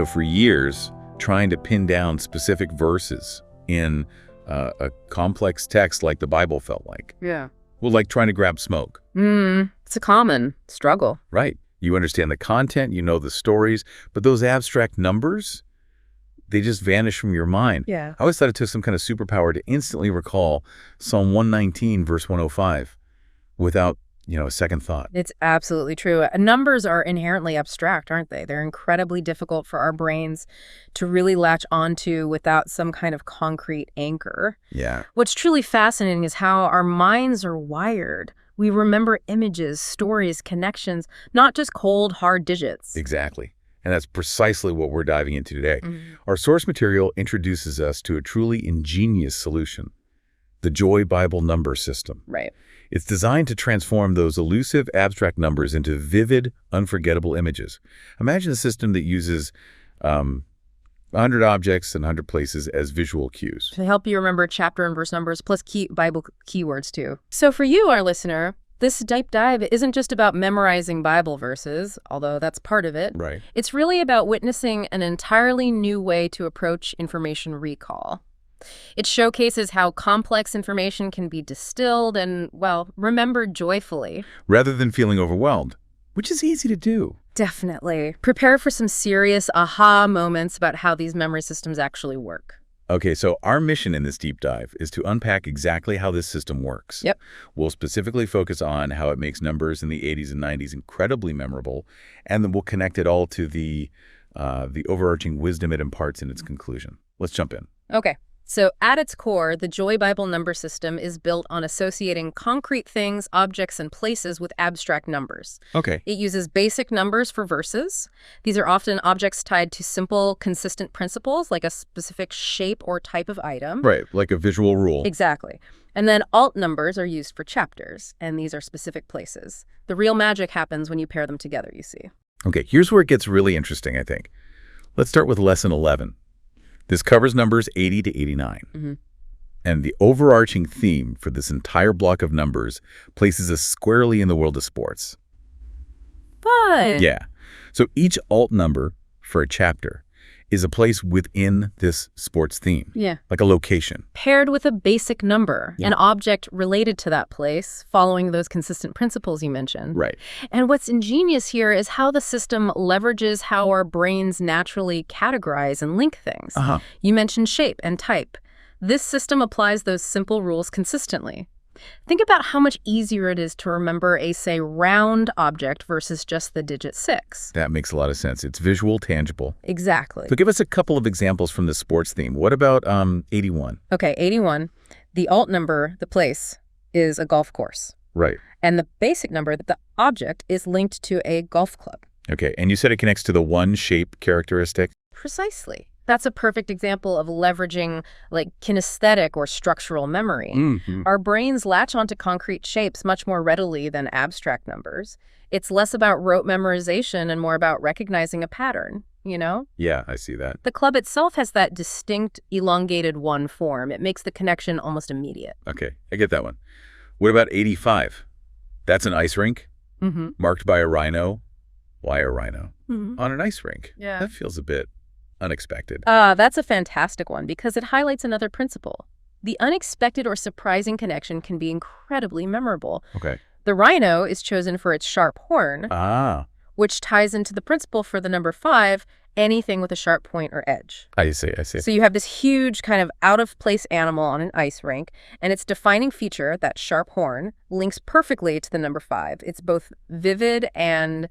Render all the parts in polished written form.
for years, trying to pin down specific verses in a complex text like the Bible felt like. Yeah. Well, like trying to grab smoke. It's a common struggle. Right. You understand the content, you know the stories, but those abstract numbers, they just vanish from your mind. Yeah. I always thought it took some kind of superpower to instantly recall Psalm 119, verse 105, without, a second thought. It's absolutely true. Numbers are inherently abstract, aren't they? They're incredibly difficult for our brains to really latch onto without some kind of concrete anchor. Yeah. What's truly fascinating is how our minds are wired. We remember images, stories, connections, not just cold, hard digits. Exactly. And that's precisely what we're diving into today. Our source material introduces us to a truly ingenious solution, the Joy Bible number system. Right. It's designed to transform those elusive, abstract numbers into vivid, unforgettable images. Imagine a system that uses 100 objects and 100 places as visual cues. To help you remember chapter and verse numbers, plus Bible keywords, too. So for you, our listener, this deep dive isn't just about memorizing Bible verses, although that's part of it. Right. It's really about witnessing an entirely new way to approach information recall. It showcases how complex information can be distilled and, remembered joyfully. Rather than feeling overwhelmed, which is easy to do. Definitely. Prepare for some serious aha moments about how these memory systems actually work. Okay, so our mission in this deep dive is to unpack exactly how this system works. Yep. We'll specifically focus on how it makes numbers in the 80s and 90s incredibly memorable, and then we'll connect it all to the overarching wisdom it imparts in its conclusion. Let's jump in. Okay. So at its core, the Joy Bible number system is built on associating concrete things, objects, and places with abstract numbers. Okay. It uses basic numbers for verses. These are often objects tied to simple, consistent principles, like a specific shape or type of item. Right, like a visual rule. Exactly. And then alt numbers are used for chapters, and these are specific places. The real magic happens when you pair them together, you see. Okay, here's where it gets really interesting, I think. Let's start with lesson 11. This covers numbers 80 to 89. And the overarching theme for this entire block of numbers places us squarely in the world of sports. Fun! Yeah. So each alt number for a chapter is a place within this sports theme. Yeah. Like a location. Paired with a basic number, an object related to that place, following those consistent principles you mentioned. Right. And what's ingenious here is how the system leverages how our brains naturally categorize and link things. You mentioned shape and type. This system applies those simple rules consistently. Think about how much easier it is to remember a, say, round object versus just the digit 6. That makes a lot of sense. It's visual, tangible. Exactly. So give us a couple of examples from the sports theme. What about 81? Okay, 81. The alt number, the place, is a golf course. Right. And the basic number, the object, is linked to a golf club. Okay, and you said it connects to the one shape characteristic? Precisely. That's a perfect example of leveraging kinesthetic or structural memory. Our brains latch onto concrete shapes much more readily than abstract numbers. It's less about rote memorization and more about recognizing a pattern, Yeah, I see that. The club itself has that distinct, elongated one form. It makes the connection almost immediate. Okay, I get that one. What about 85? That's an ice rink marked by a rhino. Why a rhino? On an ice rink. Yeah. That feels a bit unexpected. That's a fantastic one because it highlights another principle. The unexpected or surprising connection can be incredibly memorable. Okay. The rhino is chosen for its sharp horn, which ties into the principle for the number 5, anything with a sharp point or edge. I see. So you have this huge kind of out-of-place animal on an ice rink, and its defining feature, that sharp horn, links perfectly to the number 5. It's both vivid and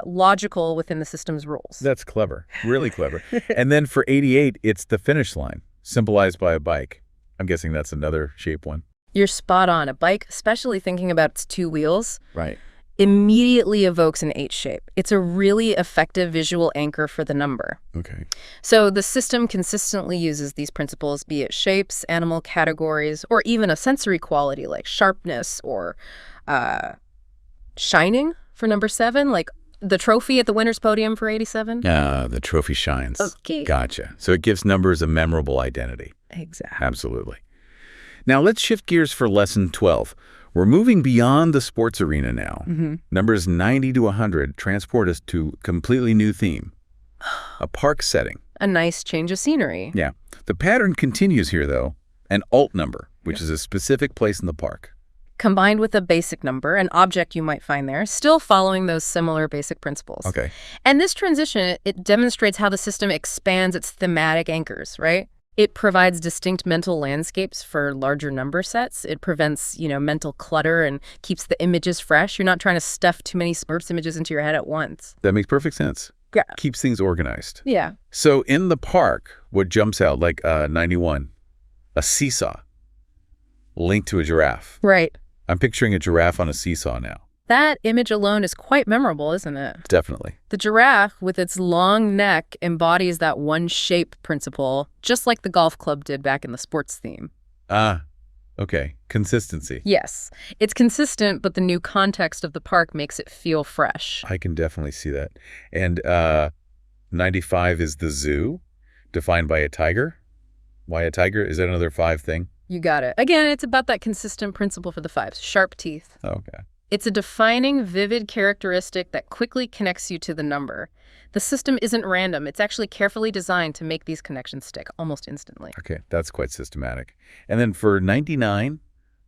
logical within the system's rules. That's clever. Really clever. And then for 88, it's the finish line, symbolized by a bike. I'm guessing that's another shape one. You're spot on. A bike, especially thinking about its 2 wheels, Right. immediately evokes an H shape. It's a really effective visual anchor for the number. Okay. So the system consistently uses these principles, be it shapes, animal categories, or even a sensory quality like sharpness or shining for number 7, like the trophy at the winner's podium for 87. The trophy shines. Okay. Gotcha. So it gives numbers a memorable identity. Exactly. Absolutely. Now let's shift gears for lesson 12. We're moving beyond the sports arena now. Numbers 90 to 100 transport us to a completely new theme. A park setting. A nice change of scenery. Yeah. The pattern continues here, though. An alt number, which is a specific place in the park. Combined with a basic number, an object you might find there, still following those similar basic principles. Okay. And this transition, it demonstrates how the system expands its thematic anchors, right? It provides distinct mental landscapes for larger number sets. It prevents, mental clutter and keeps the images fresh. You're not trying to stuff too many sports images into your head at once. That makes perfect sense. Yeah. Keeps things organized. Yeah. So in the park, what jumps out, like 91, a seesaw linked to a giraffe. Right. I'm picturing a giraffe on a seesaw now. That image alone is quite memorable, isn't it? Definitely. The giraffe, with its long neck, embodies that one shape principle, just like the golf club did back in the sports theme. Okay. Consistency. Yes. It's consistent, but the new context of the park makes it feel fresh. I can definitely see that. And 95 is the zoo, defined by a tiger. Why a tiger? Is that another 5 thing? You got it. Again, it's about that consistent principle for the 5s. Sharp teeth. Okay. It's a defining, vivid characteristic that quickly connects you to the number. The system isn't random. It's actually carefully designed to make these connections stick almost instantly. Okay, that's quite systematic. And then for 99,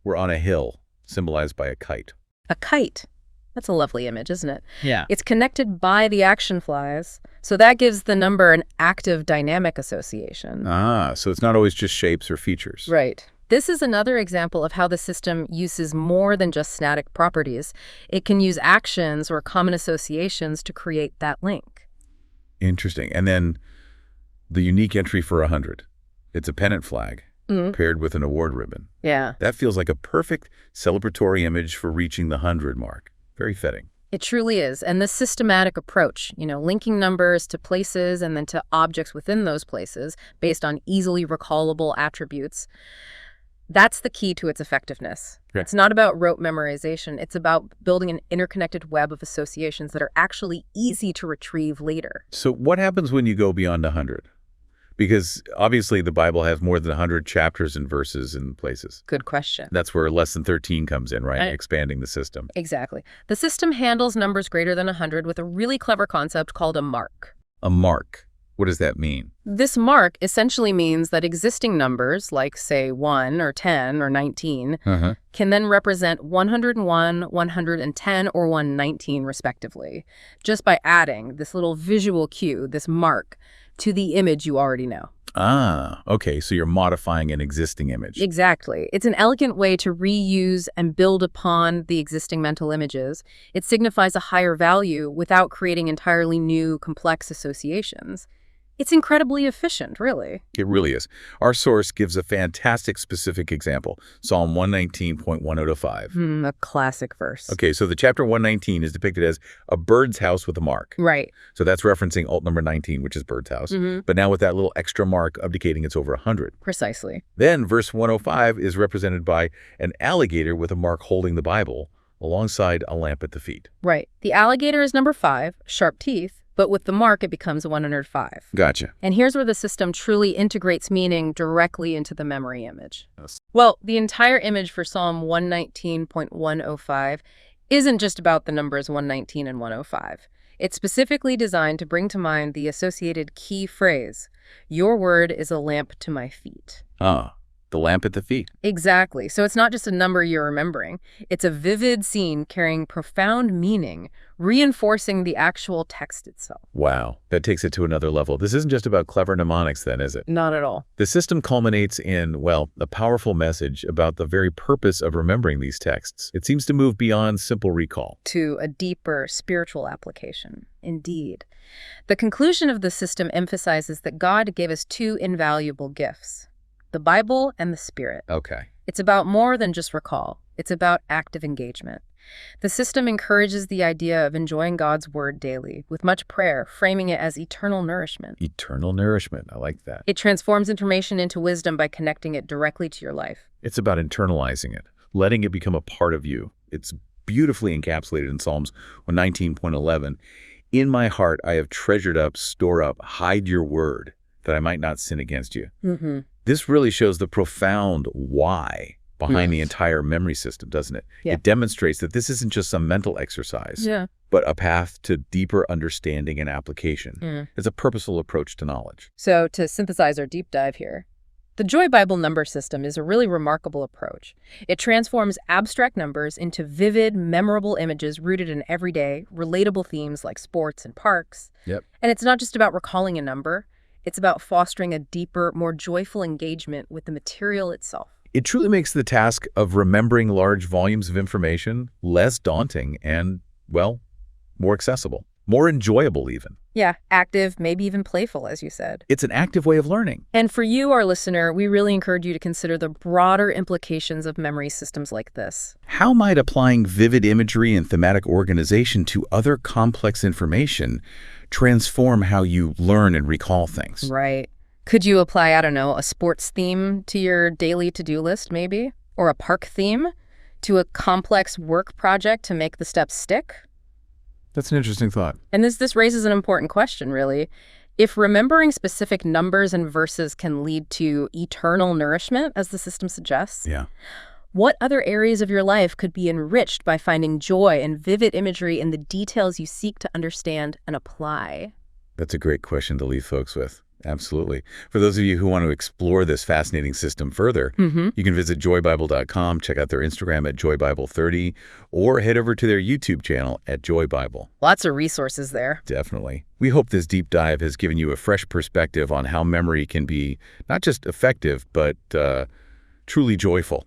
we're on a hill, symbolized by a kite. A kite. That's a lovely image, isn't it? Yeah. It's connected by the action flies, so that gives the number an active dynamic association. So it's not always just shapes or features. Right. This is another example of how the system uses more than just static properties. It can use actions or common associations to create that link. Interesting. And then the unique entry for 100. It's a pennant flag paired with an award ribbon. Yeah. That feels like a perfect celebratory image for reaching the 100 mark. Very fitting. It truly is. And the systematic approach, linking numbers to places and then to objects within those places based on easily recallable attributes, that's the key to its effectiveness. Okay. It's not about rote memorization. It's about building an interconnected web of associations that are actually easy to retrieve later. So what happens when you go beyond 100? Because obviously the Bible has more than 100 chapters and verses and places. Good question. That's where lesson 13 comes in, right? Expanding the system. Exactly. The system handles numbers greater than 100 with a really clever concept called a mark. A mark. What does that mean? This mark essentially means that existing numbers, like, say, 1 or 10 or 19, can then represent 101, 110, or 119, respectively, just by adding this little visual cue, this mark, to the image you already know. Okay, so you're modifying an existing image. Exactly. It's an elegant way to reuse and build upon the existing mental images. It signifies a higher value without creating entirely new, complex associations. It's incredibly efficient, really. It really is. Our source gives a fantastic specific example, Psalm 119.1005. A classic verse. Okay, so the chapter 119 is depicted as a bird's house with a mark. Right. So that's referencing alt number 19, which is bird's house, but now with that little extra mark indicating it's over 100. Precisely. Then verse 105 is represented by an alligator with a mark holding the Bible alongside a lamp at the feet. Right. The alligator is number 5, sharp teeth, but with the mark, it becomes 105. Gotcha. And here's where the system truly integrates meaning directly into the memory image. Well, the entire image for Psalm 119.105 isn't just about the numbers 119 and 105. It's specifically designed to bring to mind the associated key phrase, "Your word is a lamp to my feet." The lamp at the feet. Exactly. So it's not just a number you're remembering. It's a vivid scene carrying profound meaning, reinforcing the actual text itself. Wow. That takes it to another level. This isn't just about clever mnemonics then, is it? Not at all. The system culminates in, well, a powerful message about the very purpose of remembering these texts. It seems to move beyond simple recall. To a deeper spiritual application. Indeed. The conclusion of the system emphasizes that God gave us 2 invaluable gifts. The Bible and the Spirit. Okay. It's about more than just recall. It's about active engagement. The system encourages the idea of enjoying God's word daily, with much prayer, framing it as eternal nourishment. Eternal nourishment. I like that. It transforms information into wisdom by connecting it directly to your life. It's about internalizing it, letting it become a part of you. It's beautifully encapsulated in Psalms 119.11. In my heart I have treasured up, store up, hide your word, that I might not sin against you. This really shows the profound why behind the entire memory system, doesn't it? Yeah. It demonstrates that this isn't just some mental exercise, Yeah. but a path to deeper understanding and application. It's a purposeful approach to knowledge. So to synthesize our deep dive here, the Joy Bible number system is a really remarkable approach. It transforms abstract numbers into vivid, memorable images rooted in everyday, relatable themes like sports and parks. Yep. And it's not just about recalling a number. It's about fostering a deeper, more joyful engagement with the material itself. It truly makes the task of remembering large volumes of information less daunting and, well, more accessible, more enjoyable even. Yeah, active, maybe even playful, as you said. It's an active way of learning. And for you, our listener, we really encourage you to consider the broader implications of memory systems like this. How might applying vivid imagery and thematic organization to other complex information transform how you learn and recall things? Right. Could you apply, I don't know, a sports theme to your daily to-do list, maybe? Or a park theme to a complex work project to make the steps stick? That's an interesting thought. And this raises an important question, really. If remembering specific numbers and verses can lead to eternal nourishment, as the system suggests, Yeah. what other areas of your life could be enriched by finding joy and vivid imagery in the details you seek to understand and apply? That's a great question to leave folks with. Absolutely. For those of you who want to explore this fascinating system further, you can visit joybible.com, check out their Instagram at joybible30, or head over to their YouTube channel at joybible. Lots of resources there. Definitely. We hope this deep dive has given you a fresh perspective on how memory can be not just effective, but truly joyful.